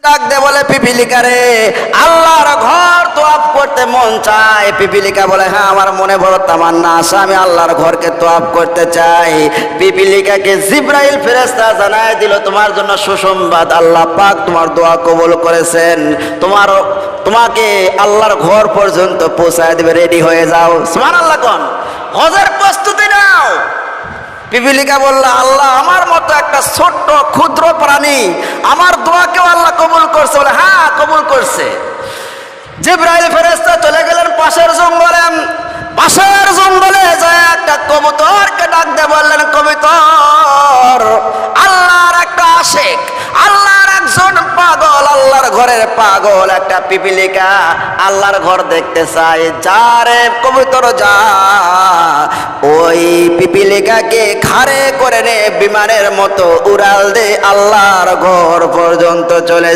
ডাক দে বলে পিপিলিকা রে, আল্লাহর ঘর তোয়াফ করতে মন চায়। পিপিলিকা বলে হ্যাঁ, আমার মনে বড় তামান্না আছে, আমি আল্লাহর ঘরকে তোয়াফ করতে চাই। পিপিলিকাকে জিবরাইল ফেরেশতা জানায় দিল, তোমার জন্য সুসংবাদ, আল্লাহ পাক তোমার দোয়া কবুল করেছেন, তোমাকে আল্লাহর ঘর পর্যন্ত পৌঁছায় দিবে, রেডি হয়ে যাও। সুবহানাল্লাহ কোন, হজের প্রস্তুতি নাও। পিপিলিকা বলল, আল্লাহ আমার মতো একটা ছোট্ট ক্ষুদ্র প্রাণী, আমার দোয়াকেও আল্লাহ কবুল করছে? বলে হ্যাঁ, কবুল করছে। জিবরাইল ফেরেশতা চলে গেলেন পাশের জঙ্গলে। পাশের জঙ্গলে যায় একটা কবুতরকে ডাক দিয়ে বললেন, কবুতর, আল্লাহর একটা আশিক, আল্লাহর একজন পাগল, আল্লাহর ঘরের পাগল একটা পিপিলিকা আল্লাহর ঘর দেখতে চায়। যা রে কবুতর যা, ওই পিপিলিকাকে ঘাড়ে করে নে, বিমানের মতো উড়াল দে, আল্লাহর ঘর পর্যন্ত চলে যা।